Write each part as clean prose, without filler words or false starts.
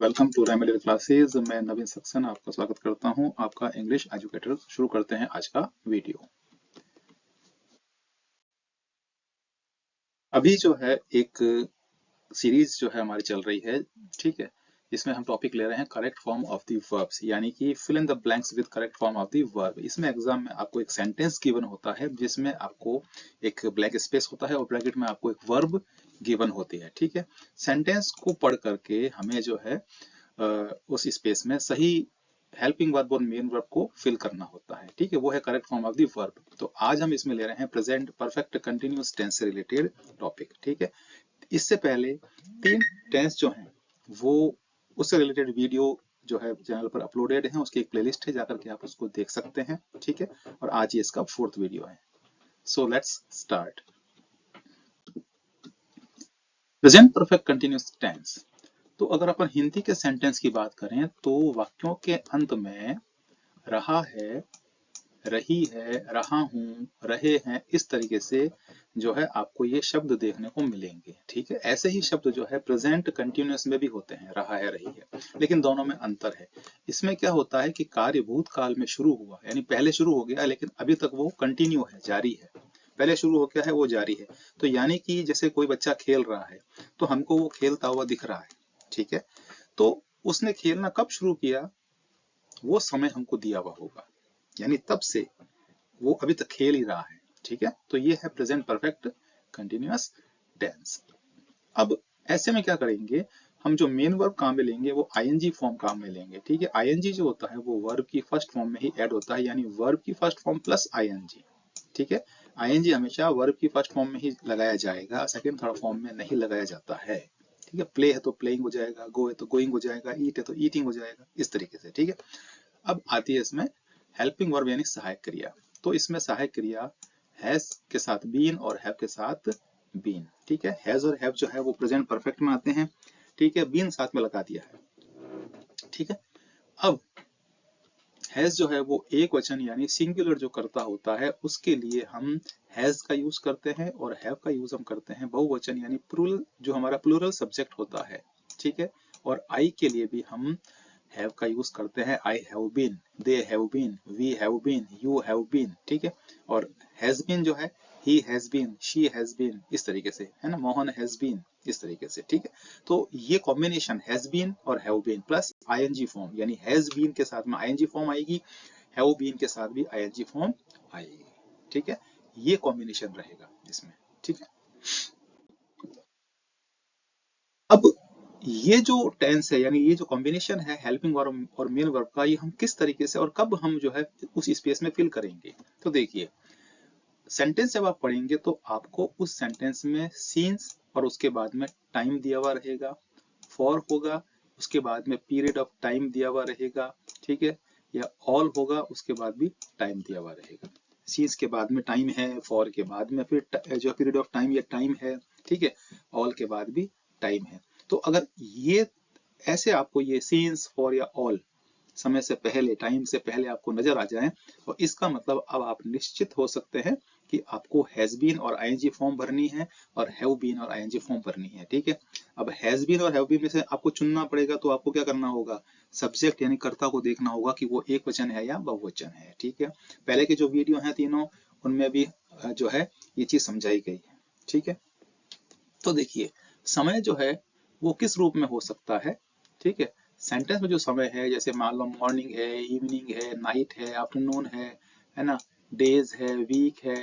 Welcome to remedial classes. मैं नवीन सक्सेना आपका स्वागत करता हूं, आपका इंग्लिश एजुकेटर। शुरू करते हैं आज का वीडियो। अभी जो है एक सीरीज जो है हमारी चल रही है, ठीक है। इसमें हम टॉपिक ले रहे हैं correct form of the verbs, यानी कि fill in the blanks with correct form of the verb. इसमें एग्जाम में आपको एक सेंटेंस गिवन होता है जिसमें आपको एक ब्लैंक स्पेस होता है और ब्रैकेट में आपको एक वर्ब गिवन होती है, ठीक है। सेंटेंस को पढ़ करके हमें जो है उस स्पेस में सही हेल्पिंग वर्ब और मेन वर्ब को फिल करना होता है, ठीक है। वो है correct form of the verb. तो आज हम इसमें ले रहे हैं प्रेजेंट परफेक्ट कंटिन्यूअस टेंस से रिलेटेड टॉपिक, ठीक है। इससे पहले तीन टेंस जो हैं वो उससे रिलेटेड वीडियो जो है चैनल पर अपलोडेड है, उसकी एक प्लेलिस्ट है, जाकर के आप उसको देख सकते हैं, ठीक है। और आज ये इसका फोर्थ वीडियो है। So let's start. Present perfect continuous tense. तो अगर अपन हिंदी के सेंटेंस की बात करें तो वाक्यों के अंत में रहा है, रही है, रहा हूं, रहे हैं, इस तरीके से जो है आपको ये शब्द देखने को मिलेंगे, ठीक है। ऐसे ही शब्द जो है प्रेजेंट कंटिन्यूअस में भी होते हैं, रहा है, रही है, लेकिन दोनों में अंतर है। इसमें क्या होता है कि कार्य भूतकाल में शुरू हुआ, यानी पहले शुरू हो गया लेकिन अभी तक वो कंटिन्यू है, जारी है। पहले शुरू हो गया है, वो जारी है। तो यानी कि जैसे कोई बच्चा खेल रहा है तो हमको वो खेलता हुआ दिख रहा है, ठीक है। तो उसने खेलना कब शुरू किया, वो समय हमको दिया हुआ होगा, यानी तब से वो अभी तक खेल ही रहा है, ठीक है। तो ये है प्रेजेंट परफेक्ट कंटिन्यूअस टेंस। अब ऐसे में क्या करेंगे, हम जो मेन वर्ब काम में लेंगे वो आईएनजी फॉर्म काम में लेंगे, ठीक है। आईएनजी जो होता है वो वर्ब की फर्स्ट फॉर्म में ही ऐड होता है, यानी वर्ब की फर्स्ट फॉर्म प्लस आईएनजी, ठीक है। आईएनजी हमेशा वर्ब की फर्स्ट फॉर्म में ही लगाया जाएगा, सेकंड थर्ड फॉर्म में नहीं लगाया जाता है, ठीक है। प्ले है तो प्लेइंग हो जाएगा, गो है तो गोइंग हो जाएगा, ईट है तो ईटिंग हो जाएगा, इस तरीके से, ठीक है। अब आती है इसमें हेल्पिंग वर्ब यानी सहायक क्रिया। तो इसमें सहायक क्रिया हैज के साथ बीन और हैव के साथ बीन, ठीक है। हैज और हैव जो है वो प्रेजेंट परफेक्ट में आते हैं, ठीक है। बीन साथ में लगा दिया है, ठीक है। अब हैज जो है वो एक वचन यानी सिंगुलर जो करता होता है उसके लिए हम हैज का यूज करते हैं, और हैव का यूज हम करते हैं बहुवचन यानी प्लूरल, जो हमारा प्लूरल सब्जेक्ट होता है, ठीक है। और आई के लिए भी हम हैव का यूज करते हैं, I have been, they have been, we have been, you have been, ठीक है। और हैज बीन जो है he has been, she has been, इस तरीके से है ना, मोहन हैज बीन, इस तरीके से, ठीक है। तो ये कॉम्बिनेशन हैज बीन और have been plus ING form, यानी हैज बीन के साथ में आईएनजी फॉर्म आएगी, हैव बीन के साथ भी आईएनजी फॉर्म आएगी, ठीक है। ये कॉम्बिनेशन रहेगा इसमें, ठीक है। अब ये जो टेंस है, यानी ये जो कॉम्बिनेशन है हेल्पिंग वर्ब और मेन वर्ब का, ये हम किस तरीके से और कब हम जो है उस स्पेस में फिल करेंगे। तो देखिए, सेंटेंस जब आप पढ़ेंगे तो आपको उस सेंटेंस में सीन्स और उसके बाद में टाइम दिया हुआ रहेगा, फॉर होगा, उसके बाद में पीरियड ऑफ टाइम दिया हुआ रहेगा, ठीक है। या ऑल होगा, उसके बाद भी टाइम दिया हुआ रहेगा। सीन्स के बाद में टाइम है, फॉर के बाद में फिर जो पीरियड ऑफ टाइम या टाइम है, ठीक है। ऑल के बाद भी टाइम है। तो अगर ये ऐसे आपको ये सीन्स, फॉर या ऑल समय से पहले, टाइम से पहले आपको नजर आ जाए, और इसका मतलब अब आप निश्चित हो सकते हैं कि आपको हैज बीन और आईएनजी फॉर्म भरनी है और हैव बीन और आईएनजी फॉर्म भरनी है, ठीक है। अब हैज बीन और हैव बीन में से आपको चुनना पड़ेगा, तो आपको क्या करना होगा, सब्जेक्ट यानी कर्ता को देखना होगा कि वो एक वचन है या बहुवचन है, ठीक है। पहले के जो वीडियो हैं तीनों, उनमें भी जो है ये चीज समझाई गई है, ठीक है। तो देखिए, समय जो है वो किस रूप में हो सकता है, ठीक है। सेंटेंस में जो समय है, जैसे मान लो मॉर्निंग है, इवनिंग है, नाइट है, आफ्टरनून है ना, डेज है, वीक है,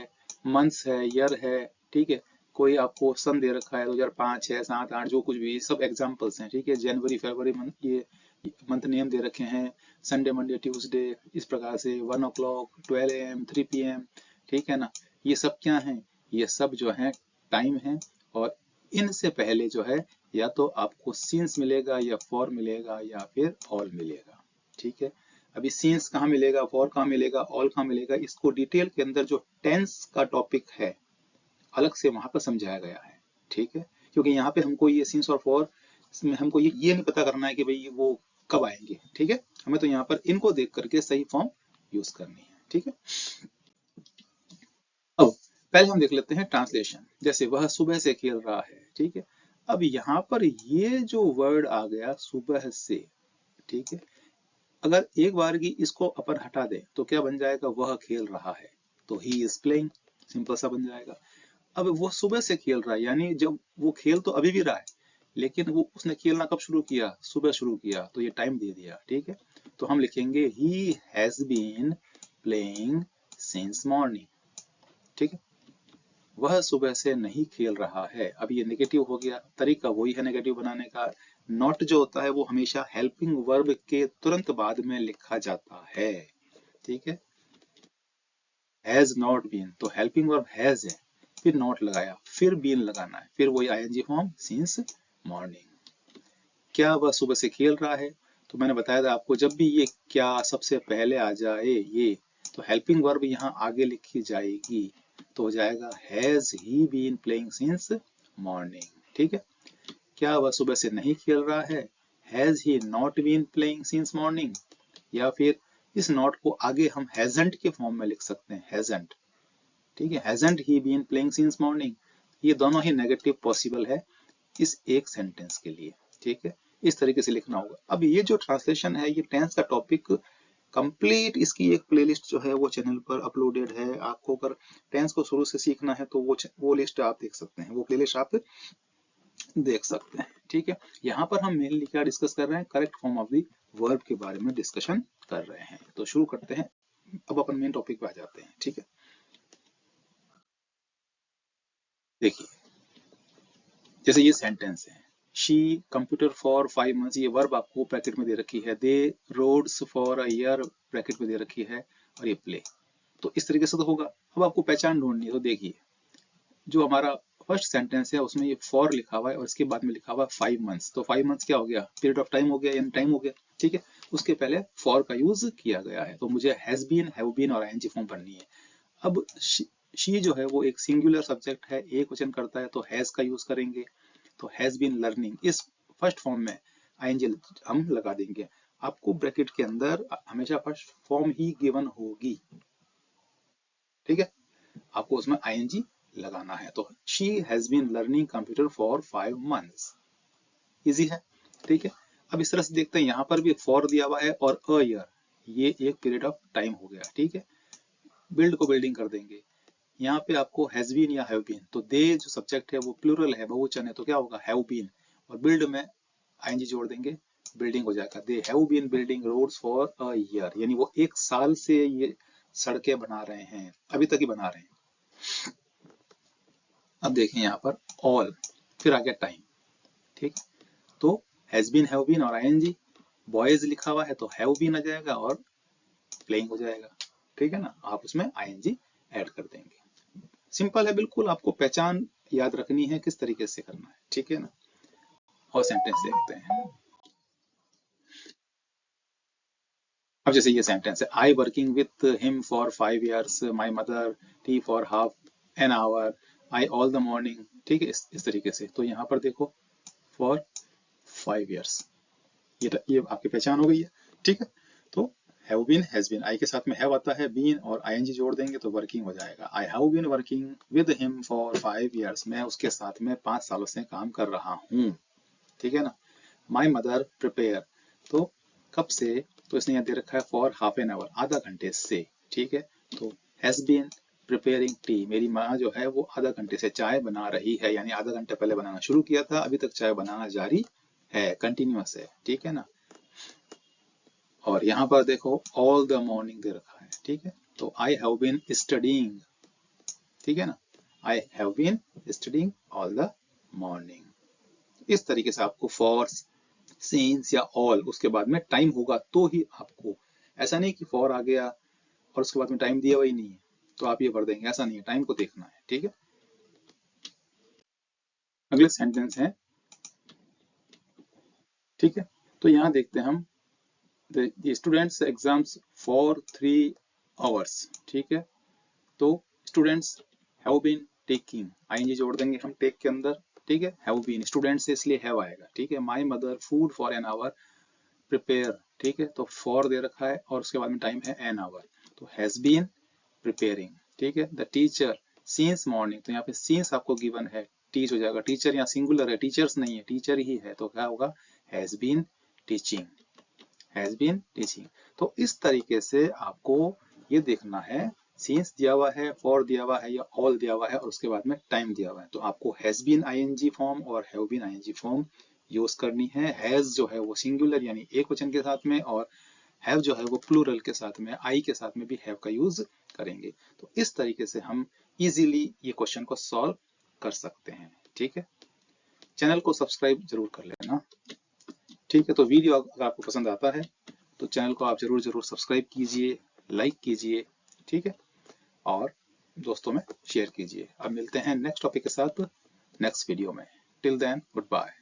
मंथ्स है, ईयर है, ठीक है। कोई आपको सन दे रखा है 2005 है, 7 8, जो कुछ भी, सब एग्जांपल्स हैं, ठीक है। जनवरी फरवरी मंथ, ये मंथ नेम दे रखे हैं, संडे मंडे ट्यूसडे, इस प्रकार से 1 o'clock, 12 AM, 3 PM, ठीक है ना। ये सब क्या है, ये सब जो है टाइम है। और इनसे पहले जो है या तो आपको सीन्स मिलेगा, या फॉर मिलेगा, या फिर ऑल मिलेगा, ठीक है। अभी सीन्स कहाँ मिलेगा, फॉर कहाँ मिलेगा, ऑल कहाँ मिलेगा, इसको डिटेल के अंदर जो टेंस का टॉपिक है अलग से वहां पर समझाया गया है, ठीक है। क्योंकि यहाँ पे हमको ये सीन्स और फॉर में हमको ये नहीं पता करना है कि भाई वो कब आएंगे, ठीक है। हमें तो यहाँ पर इनको देख करके सही फॉर्म यूज करनी है, ठीक है। अब पहले हम देख लेते हैं ट्रांसलेशन। जैसे वह सुबह से खेल रहा है, ठीक है। अब यहाँ पर ये जो वर्ड आ गया सुबह से, ठीक है, अगर एक बार की इसको अपन हटा दे तो क्या बन जाएगा, वह खेल रहा है, तो ही इज प्लेइंग, सिंपल सा बन जाएगा। अब वो सुबह से खेल रहा है, यानी जब वो खेल तो अभी भी रहा है, लेकिन वो उसने खेलना कब शुरू किया, सुबह शुरू किया, तो ये टाइम दे दिया, ठीक है। तो हम लिखेंगे he has been playing since morning, ठीक है। वह सुबह से नहीं खेल रहा है, अब ये नेगेटिव हो गया, तरीका वही है नेगेटिव बनाने का। नॉट जो होता है वो हमेशा हेल्पिंग वर्ब के तुरंत बाद में लिखा जाता है, ठीक है। हैज नॉट बीन, तो हेल्पिंग वर्ब हैज है, फिर नॉट लगाया, फिर बीन लगाना है, फिर वही आईएनजी फॉर्म सिंस मॉर्निंग। क्या वह सुबह से खेल रहा है, तो मैंने बताया था आपको, जब भी ये क्या सबसे पहले आ जाए ये, तो हेल्पिंग वर्ब यहाँ आगे लिखी जाएगी, तो हो जाएगा has he been playing since morning, ठीक है। क्या वह सुबह से नहीं खेल रहा है, has he not been playing since morning, या फिर इस नॉट को आगे हम हैजंट के फॉर्म में लिख सकते हैं, हैजंट, ठीक है, hasn't he been playing since morning. ये दोनों ही नेगेटिव पॉसिबल है इस एक सेंटेंस के लिए, ठीक है। इस तरीके से लिखना होगा। अब ये जो ट्रांसलेशन है, ये टेंस का टॉपिक कंप्लीट, इसकी एक प्लेलिस्ट जो है वो चैनल पर अपलोडेड है। आपको अगर टेंस को शुरू से सीखना है तो वो लिस्ट आप देख सकते हैं, वो प्लेलिस्ट आप देख सकते हैं, ठीक है। यहाँ पर हम मेनली क्या डिस्कस कर रहे हैं, correct form of the verb के बारे में डिस्कशन कर रहे हैं। तो शुरू करते हैं, अब अपन मेन टॉपिक पे आ जाते हैं, ठीक है। देखिए, जैसे ये सेंटेंस है, शी कंप्यूटर फॉर 5 months, ये वर्ब आपको ब्रैकेट में दे रखी है, they roads for a year bracket में दे रखी है, और ये प्ले, तो इस तरीके से तो होगा। अब आपको पहचान ढूंढनी है, तो देखिए जो हमारा फर्स्ट सेंटेंस है उसमें ये फॉर लिखा हुआ है और इसके बाद में लिखा हुआ है 5 months, तो 5 months क्या हो गया, पीरियड ऑफ टाइम हो गया, यानी टाइम हो गया, ठीक है। उसके पहले फॉर का यूज किया गया है, तो मुझे हैज बीन, हैव बीन और आईएनजी फॉर्म भरनी है। अब शी जो है वो एक सिंगुलर सब्जेक्ट है, एक वचन करता है, तो हैज का यूज करेंगे, तो हैज बीन लर्निंग, इस फर्स्ट फॉर्म में आईएनजी हम लगा देंगे। आपको ब्रैकेट के अंदर हमेशा फर्स्ट फॉर्म ही गिवन होगी, ठीक है, आपको उसमें आईएनजी लगाना है। तो she has been learning computer for 5 months, easy है, ठीक है। अब इस तरह से देखते हैं, यहाँ पर भी फॉर दिया हुआ है और अ ईयर, ये एक पीरियड ऑफ टाइम हो गया, ठीक है। बिल्ड को बिल्डिंग कर देंगे, यहाँ पे आपको हैज बीन या हैव बीन, तो दे जो सब्जेक्ट है वो प्लूरल है, बहुवचन है, तो क्या होगा, हैव बीन, और बिल्ड में आईएनजी जोड़ देंगे, बिल्डिंग हो जाएगा, they have been building roads for a year, यानी वो एक साल से ये सड़कें बना रहे हैं, अभी तक ही बना रहे हैं। अब देखें यहाँ पर ऑल, फिर आ गया टाइम, ठीक, तो हैज बीन, हैव बीन और आईएनजी, बॉयज लिखा हुआ है तो हैव बीन आ जाएगा और प्लेइंग हो जाएगा, ठीक है ना, आप उसमें आईएनजी ऐड कर देंगे। सिंपल है बिल्कुल, आपको पहचान याद रखनी है किस तरीके से करना है, ठीक है ना। और सेंटेंस देखते हैं। अब जैसे ये सेंटेंस है, I working with him for 5 years, my mother T for half an hour, I all the morning, ठीक है, इस तरीके से। तो यहाँ पर देखो फॉर 5 years, ये आपकी पहचान हो गई है, ठीक है। तो हैव बीन, हैज बीन, आई के साथ में हैव आता है, बीन और आईएनजी जोड़ देंगे तो वर्किंग हो जाएगा। I have been working with him for 5 years, मैं उसके साथ में 5 सालों से काम कर रहा हूँ, ठीक है ना। माई मदर प्रिपेयर, तो कब से, तो इसने यहाँ दे रखा है फॉर हाफ एन आवर, आधा घंटे से, ठीक है। तो हैज बीन प्रिपेयरिंग टी, मेरी माँ जो है वो आधा घंटे से चाय बना रही है, यानी आधा घंटे पहले बनाना शुरू किया था, अभी तक चाय बनाना जारी है, कंटिन्यूअस है, ठीक है ना। और यहाँ पर देखो ऑल द मॉर्निंग दे रखा है, ठीक है, तो आई हैव बीन स्टडीइंग, ठीक है ना, I have been studying all the morning. इस तरीके से आपको फॉर, सिंस या ऑल, उसके बाद में टाइम होगा तो ही आपको, ऐसा नहीं कि फॉर आ गया और उसके बाद में टाइम दिया हुआ ही नहीं है तो आप ये भर देंगे, ऐसा नहीं है, टाइम को देखना है, ठीक है। अगले सेंटेंस है, ठीक है, तो यहाँ देखते हैं हम, the students exams for 3 hours, ठीक है। तो students have been taking, ING जोड़ देंगे हम टेक के अंदर, ठीक है, हैव बीन, स्टूडेंट्स से इसलिए हैव आएगा, ठीक है। My mother food for an hour prepare, ठीक है, तो फॉर दे रखा है और उसके बाद में टाइम है एन आवर, तो हैज बीन प्रिपेयरिंग, ठीक है। द टीचर सिंस मॉर्निंग, तो यहाँ पे सिंस आपको गिवन है, टीच हो जाएगा। टीचर यहाँ सिंगुलर है, टीचर्स नहीं है, टीचर ही है, तो क्या होगा, has been teaching, has been teaching. तो इस तरीके से आपको ये देखना है, सिंस दिया हुआ है, फॉर दिया हुआ है या ऑल दिया हुआ है और उसके बाद में टाइम दिया हुआ है, तो आपको हैज बीन आईएनजी फॉर्म और have been ING form use करनी है। हैज जो है वो सिंगुलर यानी एक वचन के साथ में, और हैव जो है वो प्लूरल के साथ में, आई के साथ में भी हैव का यूज करेंगे। तो इस तरीके से हम इजीली ये क्वेश्चन को सॉल्व कर सकते हैं। ठीक है, चैनल को सब्सक्राइब जरूर कर लेना। ठीक है, तो वीडियो अगर आपको पसंद आता है तो चैनल को आप जरूर सब्सक्राइब कीजिए, लाइक कीजिए, ठीक है, और दोस्तों में शेयर कीजिए। अब मिलते हैं नेक्स्ट टॉपिक के साथ नेक्स्ट वीडियो में। Till then good bye.